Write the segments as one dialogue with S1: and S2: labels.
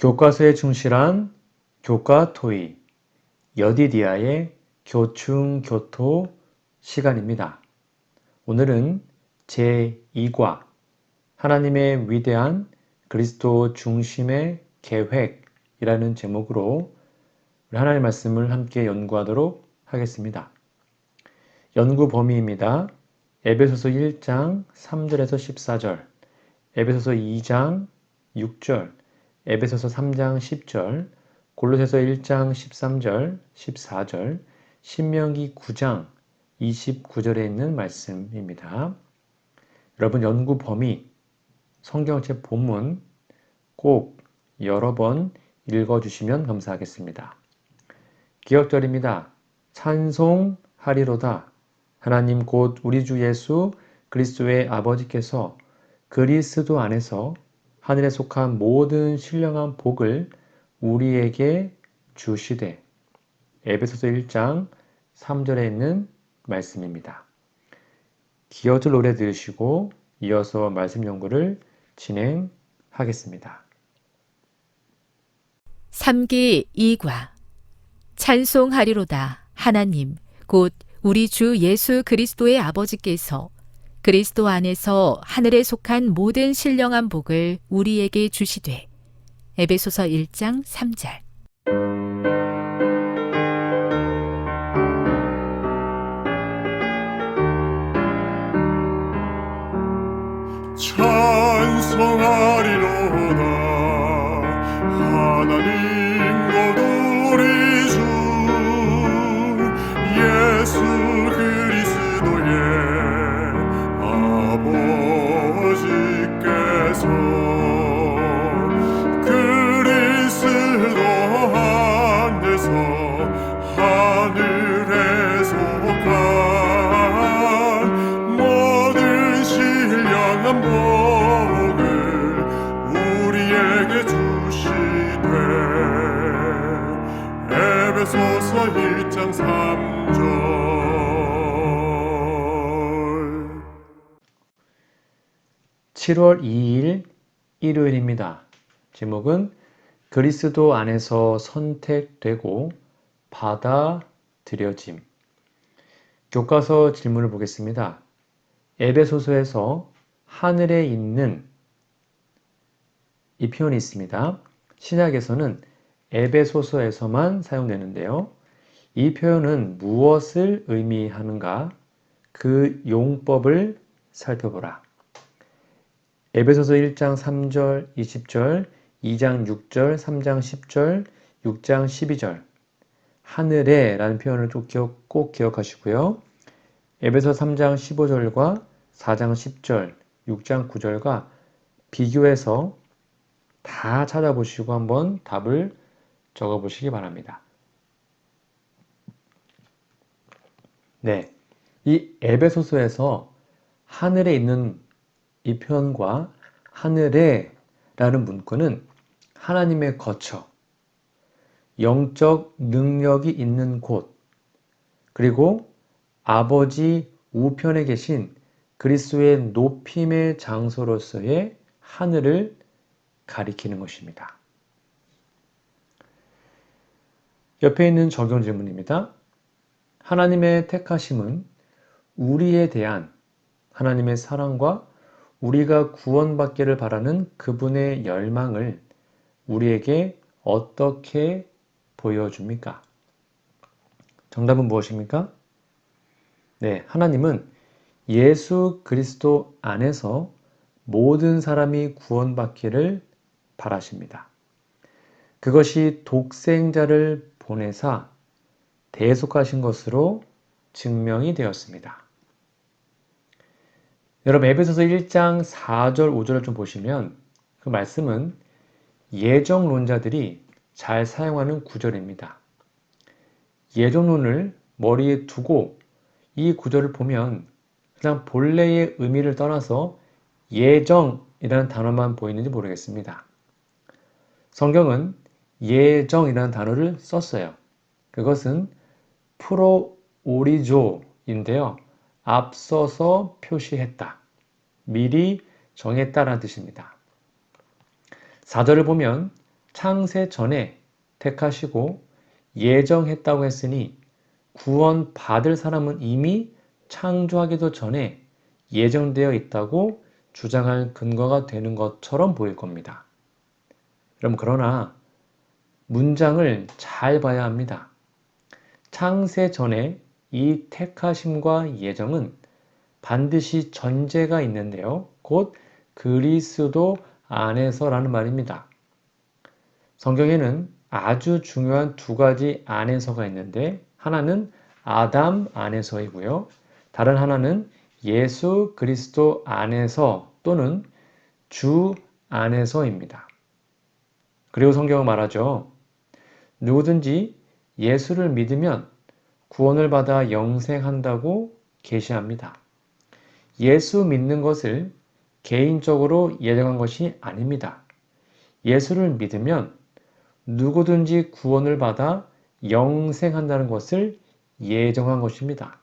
S1: 교과서에 충실한 교과토의 여디디아의 교충교토 시간입니다. 오늘은 제2과 하나님의 위대한 그리스도 중심의 계획이라는 제목으로 하나님의 말씀을 함께 연구하도록 하겠습니다. 연구 범위입니다. 에베소서 1장 3절에서 14절, 에베소서 2장 6절, 에베소서 3장 10절, 골로새서 1장 13절, 14절, 신명기 9장 29절에 있는 말씀입니다. 여러분 연구 범위, 성경책 본문 꼭 여러 번 읽어주시면 감사하겠습니다. 기억절입니다. 찬송하리로다. 하나님 곧 우리 주 예수 그리스도의 아버지께서 그리스도 안에서 하늘에 속한 모든 신령한 복을 우리에게 주시되. 에베소서 1장 3절에 있는 말씀입니다. 기어들 노래 들으시고 이어서 말씀 연구를 진행하겠습니다.
S2: 3기 2과 찬송하리로다. 하나님 곧 우리 주 예수 그리스도의 아버지께서 그리스도 안에서 하늘에 속한 모든 신령한 복을 우리에게 주시되. 에베소서 1장 3절.
S3: 찬송하리로다. 하나님 곧 우리 주 예수 그리스도의 아버지께서 그리스도 안에서 하늘에 속한 모든 신령한 복을 우리에게 주시되. 에베소서 1장 3절.
S1: 7월 2일 일요일입니다. 제목은 그리스도 안에서 선택되고 받아들여짐. 교과서 질문을 보겠습니다. 에베소서에서 하늘에 있는 이 표현이 있습니다. 신약에서는 에베소서에서만 사용되는데요. 이 표현은 무엇을 의미하는가? 그 용법을 살펴보라. 에베소서 1장 3절, 20절, 2장 6절, 3장 10절, 6장 12절. 하늘에 라는 표현을 꼭 기억하시고요. 에베소 3장 15절과 4장 10절, 6장 9절과 비교해서 다 찾아보시고 한번 답을 적어보시기 바랍니다. 네, 이 에베소서에서 하늘에 있는 이 표현과 하늘에 라는 문구는 하나님의 거처, 영적 능력이 있는 곳, 그리고 아버지 우편에 계신 그리스도의 높임의 장소로서의 하늘을 가리키는 것입니다. 옆에 있는 적용 질문입니다. 하나님의 택하심은 우리에 대한 하나님의 사랑과 우리가 구원받기를 바라는 그분의 열망을 우리에게 어떻게 보여줍니까? 정답은 무엇입니까? 네, 하나님은 예수 그리스도 안에서 모든 사람이 구원받기를 바라십니다. 그것이 독생자를 보내사 대속하신 것으로 증명이 되었습니다. 여러분 에베소서 1장 4절 5절을 좀 보시면 그 말씀은 예정론자들이 잘 사용하는 구절입니다. 예정론을 머리에 두고 이 구절을 보면 그냥 본래의 의미를 떠나서 예정이라는 단어만 보이는지 모르겠습니다. 성경은 예정이라는 단어를 썼어요. 그것은 프로오리조인데요. 앞서서 표시했다. 미리 정했다라는 뜻입니다. 4절을 보면 창세 전에 택하시고 예정했다고 했으니 구원 받을 사람은 이미 창조하기도 전에 예정되어 있다고 주장할 근거가 되는 것처럼 보일 겁니다. 그러나 문장을 잘 봐야 합니다. 창세 전에 이 택하심과 예정은 반드시 전제가 있는데요. 곧 그리스도 안에서라는 말입니다. 성경에는 아주 중요한 두 가지 안에서가 있는데 하나는 아담 안에서이고요. 다른 하나는 예수 그리스도 안에서 또는 주 안에서입니다. 그리고 성경은 말하죠. 누구든지 예수를 믿으면 구원을 받아 영생한다고 계시합니다. 예수 믿는 것을 개인적으로 예정한 것이 아닙니다. 예수를 믿으면 누구든지 구원을 받아 영생한다는 것을 예정한 것입니다.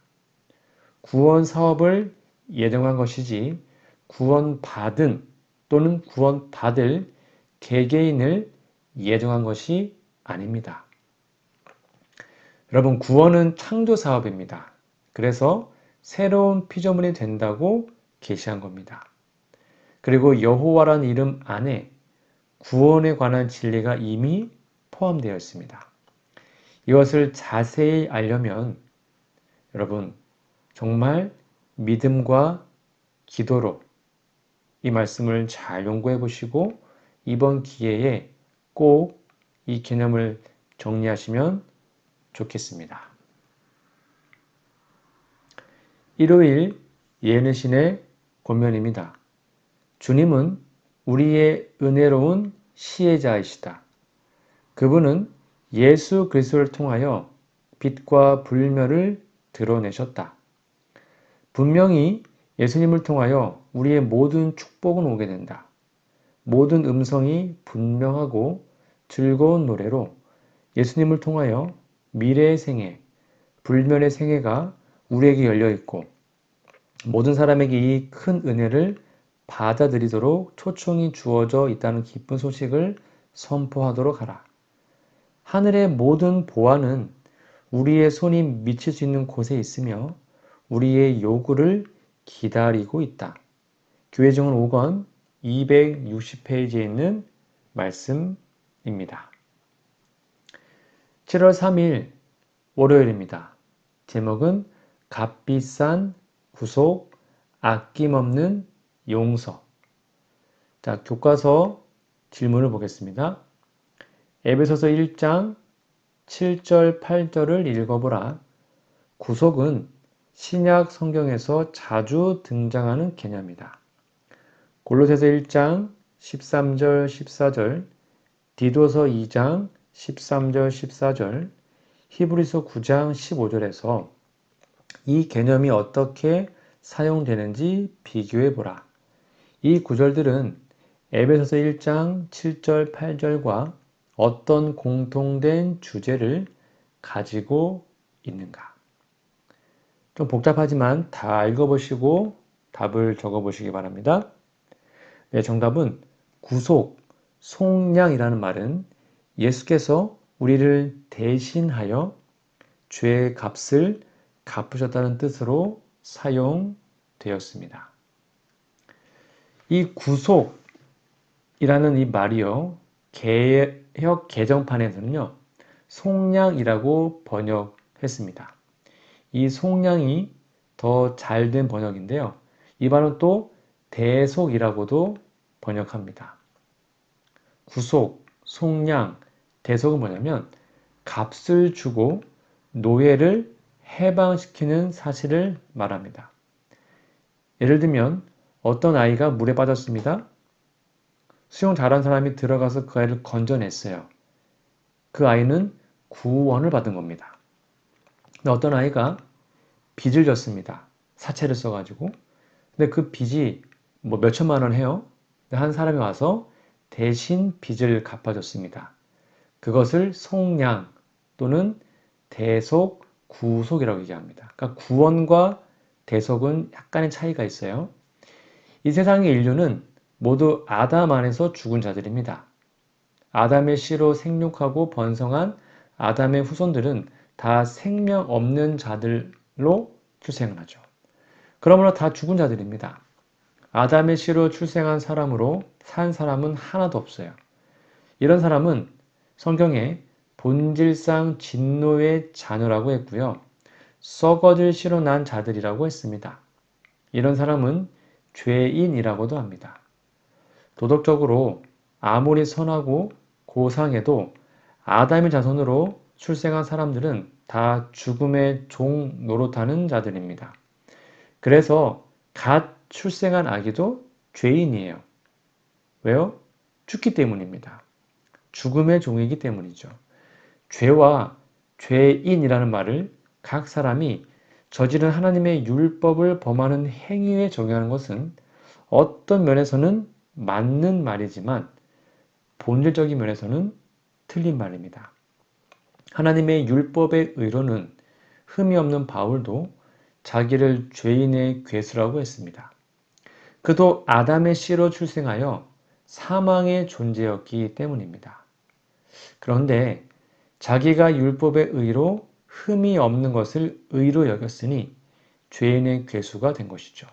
S1: 구원 사업을 예정한 것이지 구원받은 또는 구원받을 개개인을 예정한 것이 아닙니다. 여러분, 구원은 창조 사업입니다. 그래서 새로운 피조물이 된다고 계시한 겁니다. 그리고 여호와라는 이름 안에 구원에 관한 진리가 이미 포함되어 있습니다. 이것을 자세히 알려면 여러분 정말 믿음과 기도로 이 말씀을 잘 연구해 보시고 이번 기회에 꼭 이 개념을 정리하시면 좋겠습니다. 일요일 예능신의 권면입니다. 주님은 우리의 은혜로운 시혜자이시다. 그분은 예수 그리스도를 통하여 빛과 불멸을 드러내셨다. 분명히 예수님을 통하여 우리의 모든 축복은 오게 된다. 모든 음성이 분명하고 즐거운 노래로 예수님을 통하여 미래의 생애, 불멸의 생애가 우리에게 열려 있고 모든 사람에게 이 큰 은혜를 받아들이도록 초청이 주어져 있다는 기쁜 소식을 선포하도록 하라. 하늘의 모든 보화는 우리의 손이 미칠 수 있는 곳에 있으며 우리의 요구를 기다리고 있다. 교회정원 5권 260페이지에 있는 말씀입니다. 7월 3일 월요일입니다. 제목은 값비싼 구속, 아낌없는 용서. 자, 교과서 질문을 보겠습니다. 에베소서 1장 7절, 8절을 읽어보라. 구속은 신약 성경에서 자주 등장하는 개념이다. 골로새서 1장 13절, 14절, 디도서 2장 13절, 14절, 히브리서 9장 15절에서 이 개념이 어떻게 사용되는지 비교해보라. 이 구절들은 에베소서 1장 7절, 8절과 어떤 공통된 주제를 가지고 있는가? 좀 복잡하지만 다 읽어보시고 답을 적어보시기 바랍니다. 네, 정답은 구속, 속량이라는 말은 예수께서 우리를 대신하여 죄의 값을 갚으셨다는 뜻으로 사용되었습니다. 이 구속이라는 이 말이요, 개역 개정판에서는요, 속량이라고 번역했습니다. 이 속량이 더 잘된 번역인데요. 이 말은 또 대속이라고도 번역합니다. 구속, 속량, 대속은 뭐냐면 값을 주고 노예를 해방시키는 사실을 말합니다. 예를 들면 어떤 아이가 물에 빠졌습니다. 수영 잘한 사람이 들어가서 그 아이를 건져냈어요. 그 아이는 구원을 받은 겁니다. 근데 어떤 아이가 빚을 졌습니다. 사채를 써가지고. 근데 그 빚이 뭐 몇천만 원 해요. 한 사람이 와서 대신 빚을 갚아줬습니다. 그것을 속량 또는 대속, 구속이라고 얘기합니다. 그러니까 구원과 대속은 약간의 차이가 있어요. 이 세상의 인류는 모두 아담 안에서 죽은 자들입니다. 아담의 씨로 생육하고 번성한 아담의 후손들은 다 생명 없는 자들로 출생을 하죠. 그러므로 다 죽은 자들입니다. 아담의 씨로 출생한 사람으로 산 사람은 하나도 없어요. 이런 사람은 성경에 본질상 진노의 자녀라고 했고요. 썩어질 씨로 난 자들이라고 했습니다. 이런 사람은 죄인이라고도 합니다. 도덕적으로 아무리 선하고 고상해도 아담의 자손으로 출생한 사람들은 다 죽음의 종 노릇하는 자들입니다. 그래서 갓 출생한 아기도 죄인이에요. 왜요? 죽기 때문입니다. 죽음의 종이기 때문이죠. 죄와 죄인이라는 말을 각 사람이 저지른 하나님의 율법을 범하는 행위에 적용하는 것은 어떤 면에서는 맞는 말이지만 본질적인 면에서는 틀린 말입니다. 하나님의 율법의 의로는 흠이 없는 바울도 자기를 죄인의 괴수라고 했습니다. 그도 아담의 씨로 출생하여 사망의 존재였기 때문입니다. 그런데 자기가 율법의 의로 흠이 없는 것을 의로 여겼으니 죄인의 괴수가 된 것이죠.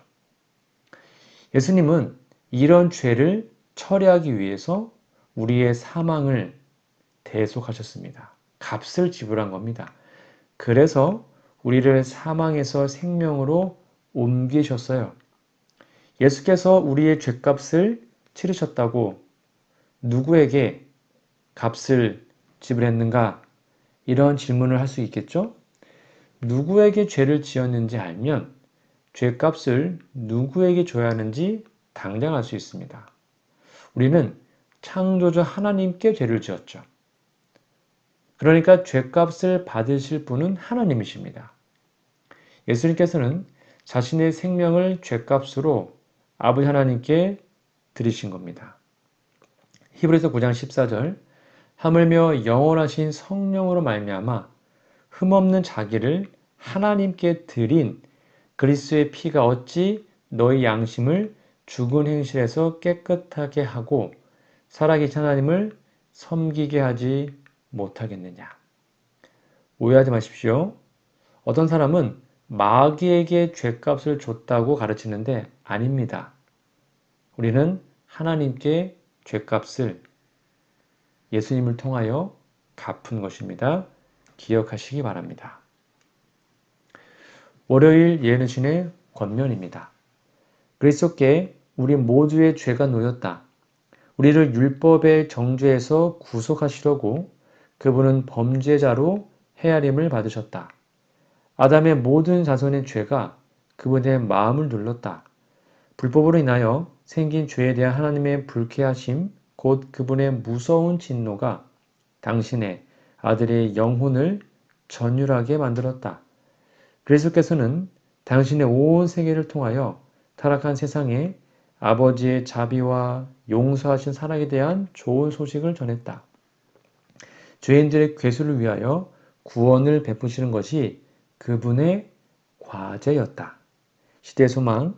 S1: 예수님은 이런 죄를 처리하기 위해서 우리의 사망을 대속하셨습니다. 값을 지불한 겁니다. 그래서 우리를 사망에서 생명으로 옮기셨어요. 예수께서 우리의 죄값을 치르셨다고 누구에게 값을 지불했는가? 이런 질문을 할 수 있겠죠? 누구에게 죄를 지었는지 알면 죄값을 누구에게 줘야 하는지 당장 알 수 있습니다. 우리는 창조주 하나님께 죄를 지었죠. 그러니까 죄값을 받으실 분은 하나님이십니다. 예수님께서는 자신의 생명을 죄값으로 아버지 하나님께 드리신 겁니다. 히브리서 9장 14절 하물며 영원하신 성령으로 말미암아 흠없는 자기를 하나님께 드린 그리스도의 피가 어찌 너희 양심을 죽은 행실에서 깨끗하게 하고 살아계신 하나님을 섬기게 하지 못하겠느냐. 오해하지 마십시오. 어떤 사람은 마귀에게 죄값을 줬다고 가르치는데 아닙니다. 우리는 하나님께 죄값을 예수님을 통하여 갚은 것입니다. 기억하시기 바랍니다. 월요일 예언의 권면입니다. 그리스도께 우리 모두의 죄가 놓였다. 우리를 율법의 정죄에서 구속하시려고 그분은 범죄자로 헤아림을 받으셨다. 아담의 모든 자손의 죄가 그분의 마음을 눌렀다. 불법으로 인하여 생긴 죄에 대한 하나님의 불쾌하심, 곧 그분의 무서운 진노가 당신의 아들의 영혼을 전율하게 만들었다. 그리스도께서는 당신의 온 세계를 통하여 타락한 세상에 아버지의 자비와 용서하신 사랑에 대한 좋은 소식을 전했다. 죄인들의 괴수를 위하여 구원을 베푸시는 것이 그분의 과제였다. 시대소망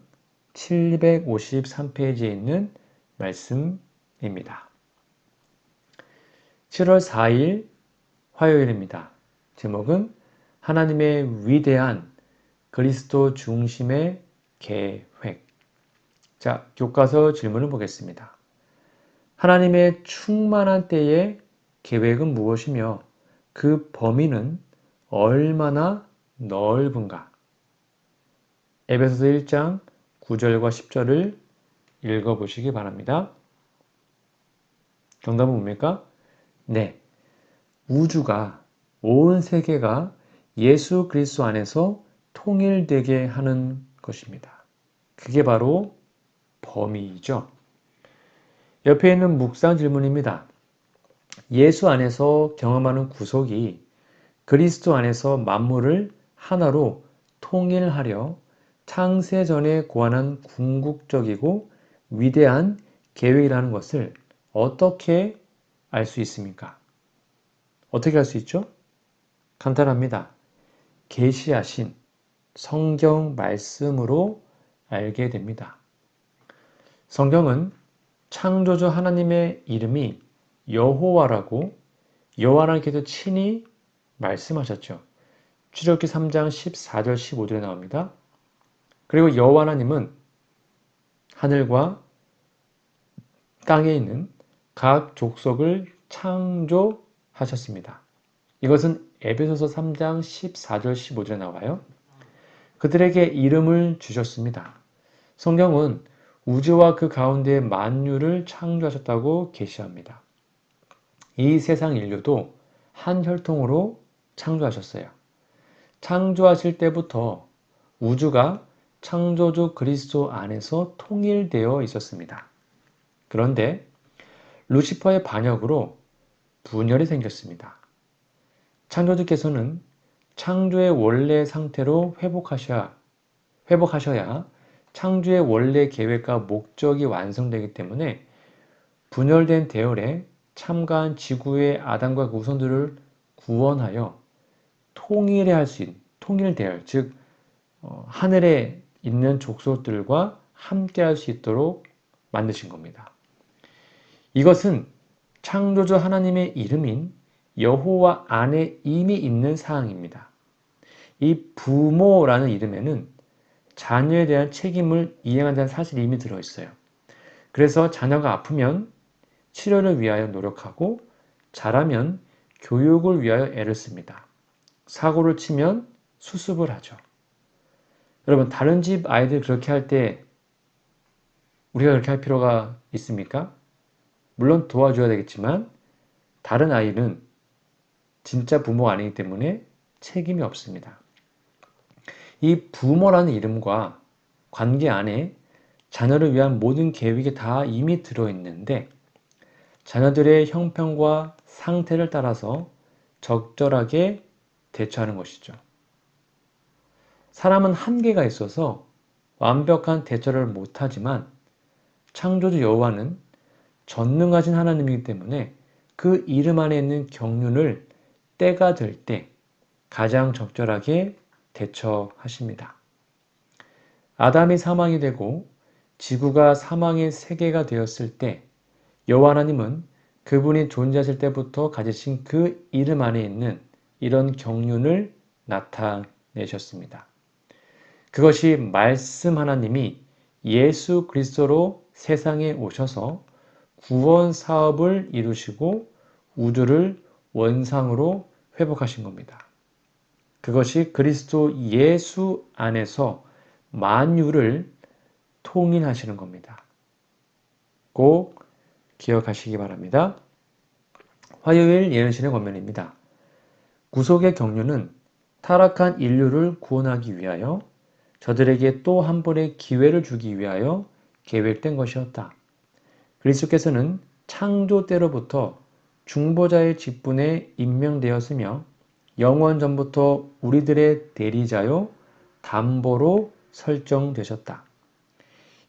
S1: 753페이지에 있는 말씀입니다. 7월 4일 화요일입니다. 제목은 하나님의 위대한 그리스도 중심의 계획. 자, 교과서 질문을 보겠습니다. 하나님의 충만한 때의 계획은 무엇이며 그 범위는 얼마나 넓은가? 에베소서 1장 9절과 10절을 읽어보시기 바랍니다. 정답은 뭡니까? 네. 우주가, 온 세계가 예수 그리스도 안에서 통일되게 하는 것입니다. 그게 바로 범위이죠. 옆에 있는 묵상 질문입니다. 예수 안에서 경험하는 구속이 그리스도 안에서 만물을 하나로 통일하려 창세 전에 고안한 궁극적이고 위대한 계획이라는 것을 어떻게 알 수 있습니까? 어떻게 알 수 있죠? 간단합니다. 계시하신 성경 말씀으로 알게 됩니다. 성경은 창조주 하나님의 이름이 여호와라고 여호와께서 친히 말씀하셨죠. 출애굽기 3장 14절 15절에 나옵니다. 그리고 여호와 하나님은 하늘과 땅에 있는 각 족속을 창조하셨습니다. 이것은 에베소서 3장 14절 15절에 나와요. 그들에게 이름을 주셨습니다. 성경은 우주와 그 가운데 만유를 창조하셨다고 계시합니다. 이 세상 인류도 한 혈통으로 창조하셨어요. 창조하실 때부터 우주가 창조주 그리스도 안에서 통일되어 있었습니다. 그런데 루시퍼의 반역으로 분열이 생겼습니다. 창조주께서는 창조의 원래 상태로 회복하셔야 창조의 원래 계획과 목적이 완성되기 때문에 분열된 대열에 참가한 지구의 아담과 그 후손들을 구원하여 통일 대열, 즉 하늘에 있는 족속들과 함께할 수 있도록 만드신 겁니다. 이것은 창조주 하나님의 이름인 여호와 안에 이미 있는 사항입니다. 이 부모라는 이름에는 자녀에 대한 책임을 이행한다는 사실이 이미 들어있어요. 그래서 자녀가 아프면 치료를 위하여 노력하고 잘하면 교육을 위하여 애를 씁니다. 사고를 치면 수습을 하죠. 여러분, 다른 집 아이들 그렇게 할 때 우리가 그렇게 할 필요가 있습니까? 물론 도와줘야 되겠지만 다른 아이는 진짜 부모가 아니기 때문에 책임이 없습니다. 이 부모라는 이름과 관계 안에 자녀를 위한 모든 계획이 다 이미 들어있는데 자녀들의 형편과 상태를 따라서 적절하게 대처하는 것이죠. 사람은 한계가 있어서 완벽한 대처를 못하지만 창조주 여호와는 전능하신 하나님이기 때문에 그 이름 안에 있는 경륜을 때가 될 때 가장 적절하게 대처하십니다. 아담이 사망이 되고 지구가 사망의 세계가 되었을 때 여호와 하나님은 그분이 존재하실 때부터 가지신 그 이름 안에 있는 이런 경륜을 나타내셨습니다. 그것이 말씀 하나님이 예수 그리스도로 세상에 오셔서 구원 사업을 이루시고 우주를 원상으로 회복하신 겁니다. 그것이 그리스도 예수 안에서 만유를 통일하시는 겁니다. 꼭 기억하시기 바랍니다. 화요일 예언신의 권면입니다. 구속의 경륜은 타락한 인류를 구원하기 위하여 저들에게 또 한 번의 기회를 주기 위하여 계획된 것이었다. 그리스도께서는 창조 때로부터 중보자의 직분에 임명되었으며 영원 전부터 우리들의 대리자요 담보로 설정되셨다.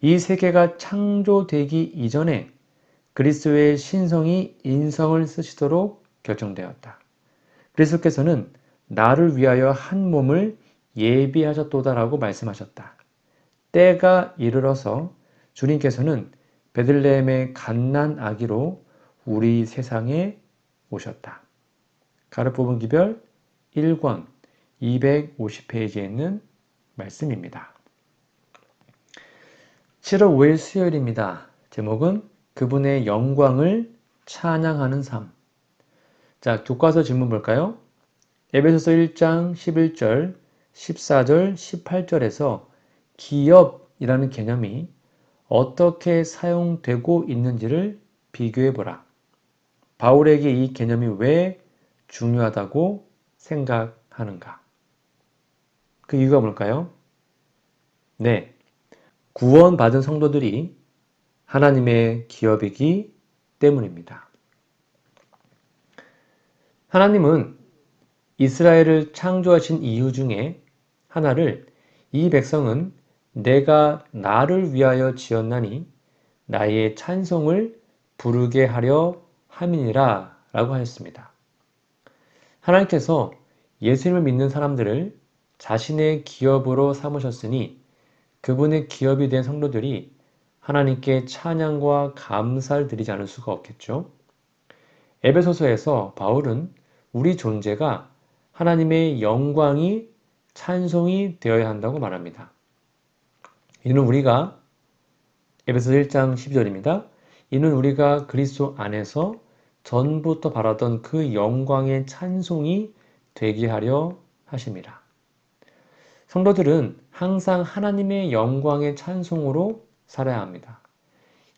S1: 이 세계가 창조되기 이전에 그리스도의 신성이 인성을 쓰시도록 결정되었다. 그리스도께서는 나를 위하여 한 몸을 예비하셨도다라고 말씀하셨다. 때가 이르러서 주님께서는 베들레헴의 갓난 아기로 우리 세상에 오셨다. 가로 뽑은 기별 1권 250페이지에 있는 말씀입니다. 7월 5일 수요일입니다. 제목은 그분의 영광을 찬양하는 삶. 자, 교과서 질문 볼까요? 에베소서 1장 11절, 14절, 18절에서 기업이라는 개념이 어떻게 사용되고 있는지를 비교해 보라. 바울에게 이 개념이 왜 중요하다고 생각하는가? 그 이유가 뭘까요? 네, 구원받은 성도들이 하나님의 기업이기 때문입니다. 하나님은 이스라엘을 창조하신 이유 중에 하나를 이 백성은 내가 나를 위하여 지었나니 나의 찬송을 부르게 하려 함이니라 라고 하였습니다. 하나님께서 예수님을 믿는 사람들을 자신의 기업으로 삼으셨으니 그분의 기업이 된 성도들이 하나님께 찬양과 감사를 드리지 않을 수가 없겠죠. 에베소서에서 바울은 우리 존재가 하나님의 영광이 찬송이 되어야 한다고 말합니다. 이는 우리가 에베소서 1장 12절입니다. 이는 우리가 그리스도 안에서 전부터 바라던 그 영광의 찬송이 되게 하려 하심이라. 성도들은 항상 하나님의 영광의 찬송으로 살아야 합니다.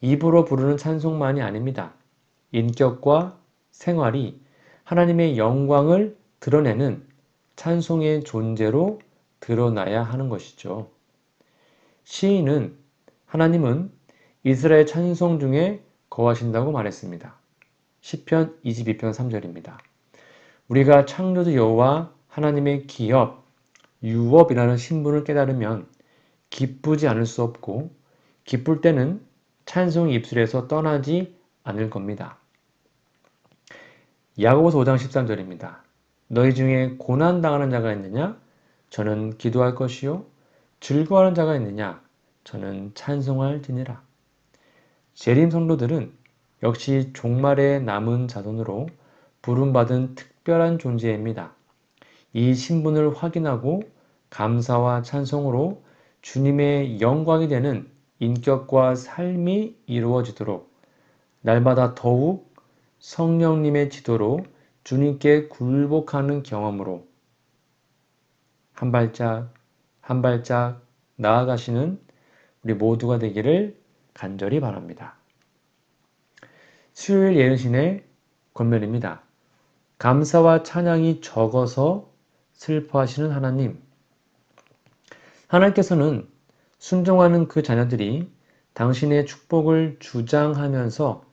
S1: 입으로 부르는 찬송만이 아닙니다. 인격과 생활이 하나님의 영광을 드러내는 찬송의 존재로 드러나야 하는 것이죠. 시인은 하나님은 이스라엘 찬송 중에 거하신다고 말했습니다. 시편 22편 3절입니다. 우리가 창조주 여호와 하나님의 기업, 유업이라는 신분을 깨달으면 기쁘지 않을 수 없고 기쁠 때는 찬송이 입술에서 떠나지 않을 겁니다. 야고보서 5장 13절입니다. 너희 중에 고난당하는 자가 있느냐? 저는 기도할 것이요. 즐거워하는 자가 있느냐? 저는 찬송할지니라. 재림 성도들은 역시 종말에 남은 자손으로 부름받은 특별한 존재입니다. 이 신분을 확인하고 감사와 찬송으로 주님의 영광이 되는 인격과 삶이 이루어지도록 날마다 더욱 성령님의 지도로 주님께 굴복하는 경험으로 한 발짝 한 발짝 나아가시는 우리 모두가 되기를 간절히 바랍니다. 수요일 예언신의 권면입니다. 감사와 찬양이 적어서 슬퍼하시는 하나님. 하나님께서는 순종하는 그 자녀들이 당신의 축복을 주장하면서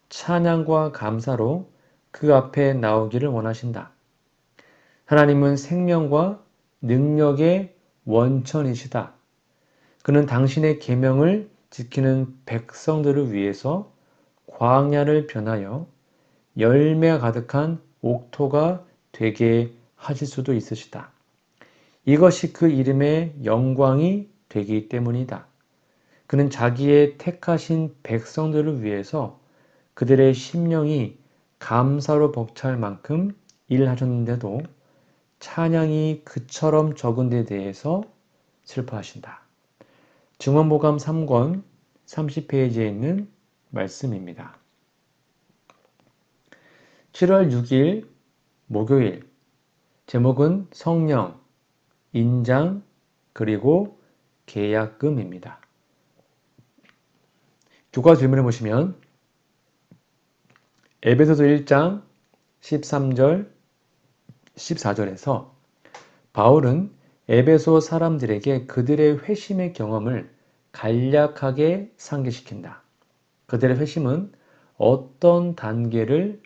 S1: 찬양과 감사로 그 앞에 나오기를 원하신다. 하나님은 생명과 능력의 원천이시다. 그는 당신의 계명을 지키는 백성들을 위해서 광야를 변하여 열매가 가득한 옥토가 되게 하실 수도 있으시다. 이것이 그 이름의 영광이 되기 때문이다. 그는 자기의 택하신 백성들을 위해서 그들의 심령이 감사로 벅찰 만큼 일하셨는데도 찬양이 그처럼 적은 데 대해서 슬퍼하신다. 증언보감 3권 30페이지에 있는 말씀입니다. 7월 6일 목요일 제목은 성령, 인장, 그리고 계약금입니다. 교과 질문해 보시면 에베소서 1장 13절, 14절에서 바울은 에베소 사람들에게 그들의 회심의 경험을 간략하게 상기시킨다. 그들의 회심은 어떤 단계를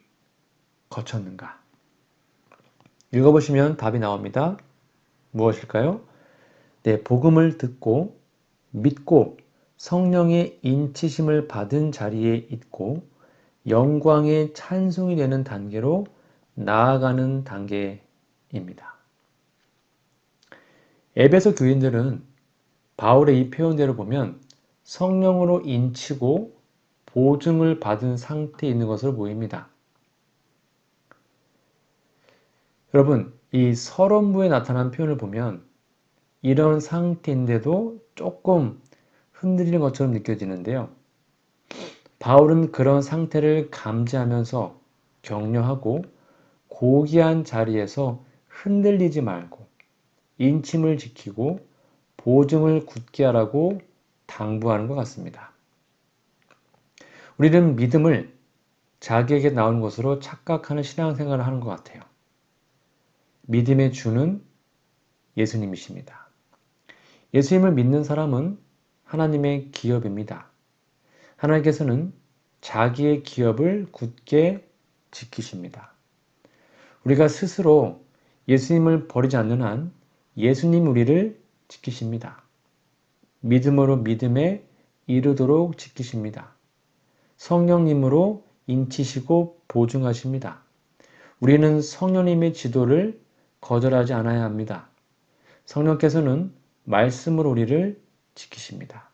S1: 거쳤는가? 읽어보시면 답이 나옵니다. 무엇일까요? 네, 복음을 듣고 믿고 성령의 인치심을 받은 자리에 있고 영광의 찬송이 되는 단계로 나아가는 단계입니다. 에베소 교인들은 바울의 이 표현대로 보면 성령으로 인치고 보증을 받은 상태에 있는 것으로 보입니다. 여러분, 이 서론부에 나타난 표현을 보면 이런 상태인데도 조금 흔들리는 것처럼 느껴지는데요. 바울은 그런 상태를 감지하면서 격려하고 고귀한 자리에서 흔들리지 말고 인침을 지키고 보증을 굳게 하라고 당부하는 것 같습니다. 우리는 믿음을 자기에게 나오는 것으로 착각하는 신앙생활을 하는 것 같아요. 믿음의 주는 예수님이십니다. 예수님을 믿는 사람은 하나님의 기업입니다. 하나님께서는 자기의 기업을 굳게 지키십니다. 우리가 스스로 예수님을 버리지 않는 한 예수님 우리를 지키십니다. 믿음으로 믿음에 이르도록 지키십니다. 성령님으로 인치시고 보증하십니다. 우리는 성령님의 지도를 거절하지 않아야 합니다. 성령께서는 말씀으로 우리를 지키십니다.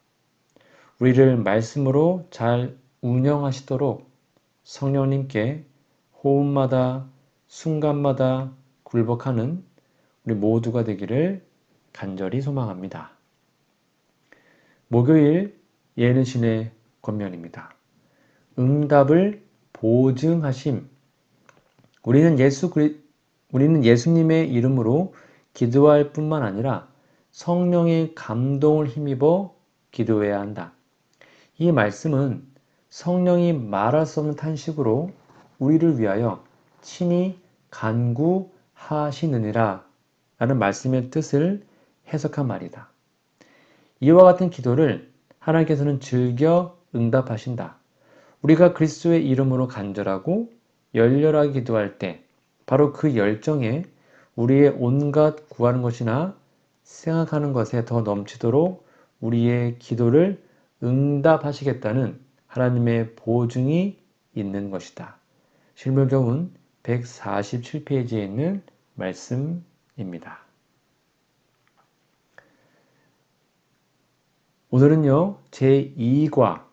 S1: 우리를 말씀으로 잘 운영하시도록 성령님께 호흡마다, 순간마다 굴복하는 우리 모두가 되기를 간절히 소망합니다. 목요일 예는 신의 권면입니다. 응답을 보증하심. 우리는 예수님의 이름으로 기도할 뿐만 아니라 성령의 감동을 힘입어 기도해야 한다. 이 말씀은 성령이 말할 수 없는 탄식으로 우리를 위하여 친히 간구하시느니라 라는 말씀의 뜻을 해석한 말이다. 이와 같은 기도를 하나님께서는 즐겨 응답하신다. 우리가 그리스도의 이름으로 간절하고 열렬하게 기도할 때 바로 그 열정에 우리의 온갖 구하는 것이나 생각하는 것에 더 넘치도록 우리의 기도를 응답하시겠다는 하나님의 보증이 있는 것이다. 실물경은 147페이지에 있는 말씀입니다. 오늘은요, 제2과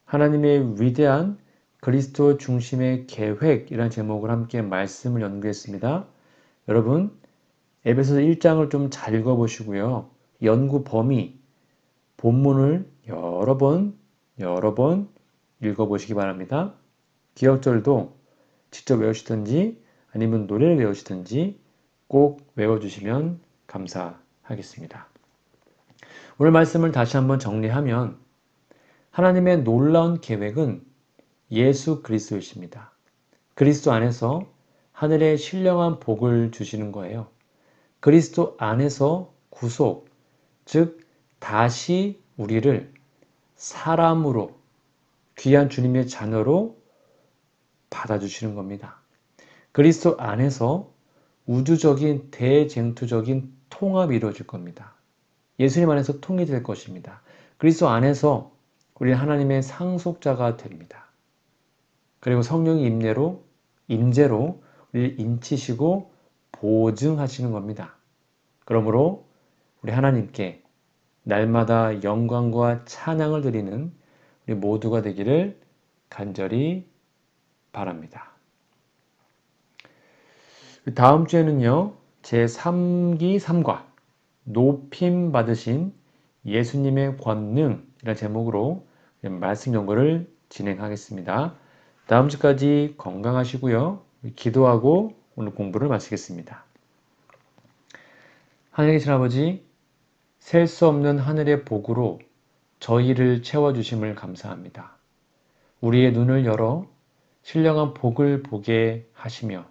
S1: 하나님의 위대한 그리스도 중심의 계획이라는 제목을 함께 말씀을 연구했습니다. 여러분, 에베소서 1장을 좀 잘 읽어보시고요. 연구 범위, 본문을 여러 번 읽어보시기 바랍니다. 기억절도 직접 외우시든지 아니면 노래를 외우시든지 꼭 외워주시면 감사하겠습니다. 오늘 말씀을 다시 한번 정리하면 하나님의 놀라운 계획은 예수 그리스도이십니다. 그리스도 안에서 하늘의 신령한 복을 주시는 거예요. 그리스도 안에서 구속, 즉 다시 우리를 사람으로 귀한 주님의 자녀로 받아주시는 겁니다. 그리스도 안에서 우주적인 대쟁투적인 통합이 이루어질 겁니다. 예수님 안에서 통일될 것입니다. 그리스도 안에서 우리는 하나님의 상속자가 됩니다. 그리고 성령의 임재로 우리를 인치시고 보증하시는 겁니다. 그러므로 우리 하나님께 날마다 영광과 찬양을 드리는 우리 모두가 되기를 간절히 바랍니다. 다음 주에는요, 제3기 3과 높임 받으신 예수님의 권능이라는 제목으로 말씀 연구를 진행하겠습니다. 다음 주까지 건강하시고요. 기도하고 오늘 공부를 마치겠습니다. 하늘에 계신 아버지, 셀 수 없는 하늘의 복으로 저희를 채워주심을 감사합니다. 우리의 눈을 열어 신령한 복을 보게 하시며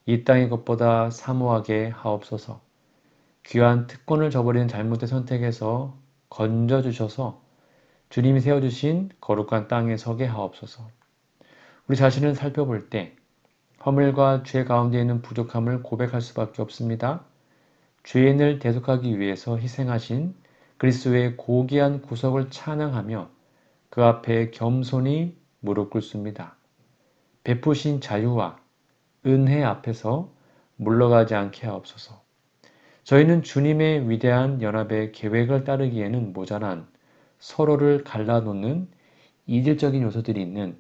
S1: 이 땅의 것보다 사모하게 하옵소서. 귀한 특권을 저버리는 잘못된 선택에서 건져주셔서 주님이 세워주신 거룩한 땅에 서게 하옵소서. 우리 자신을 살펴볼 때 허물과 죄 가운데 있는 부족함을 고백할 수밖에 없습니다. 죄인을 대속하기 위해서 희생하신 그리스도의 고귀한 구속을 찬양하며 그 앞에 겸손히 무릎 꿇습니다. 베푸신 자유와 은혜 앞에서 물러가지 않게 하옵소서. 저희는 주님의 위대한 연합의 계획을 따르기에는 모자란 서로를 갈라놓는 이질적인 요소들이 있는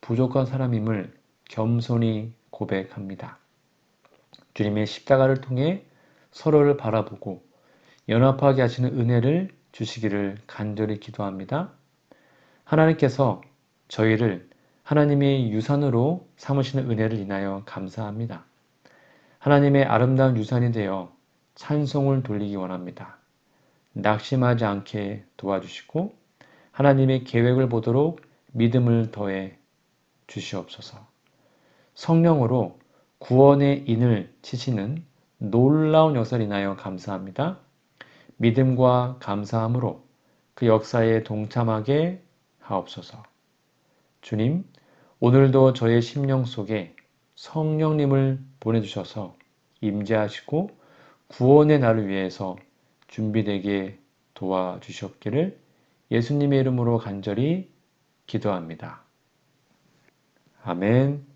S1: 부족한 사람임을 겸손히 고백합니다. 주님의 십자가를 통해 서로를 바라보고 연합하게 하시는 은혜를 주시기를 간절히 기도합니다. 하나님께서 저희를 하나님의 유산으로 삼으시는 은혜를 인하여 감사합니다. 하나님의 아름다운 유산이 되어 찬송을 돌리기 원합니다. 낙심하지 않게 도와주시고 하나님의 계획을 보도록 믿음을 더해 주시옵소서. 성령으로 구원의 인을 치시는 놀라운 역사를 인하여 감사합니다. 믿음과 감사함으로 그 역사에 동참하게 하옵소서. 주님, 오늘도 저의 심령 속에 성령님을 보내주셔서 임재하시고 구원의 날을 위해서 준비되게 도와주시옵기를 예수님의 이름으로 간절히 기도합니다. 아멘.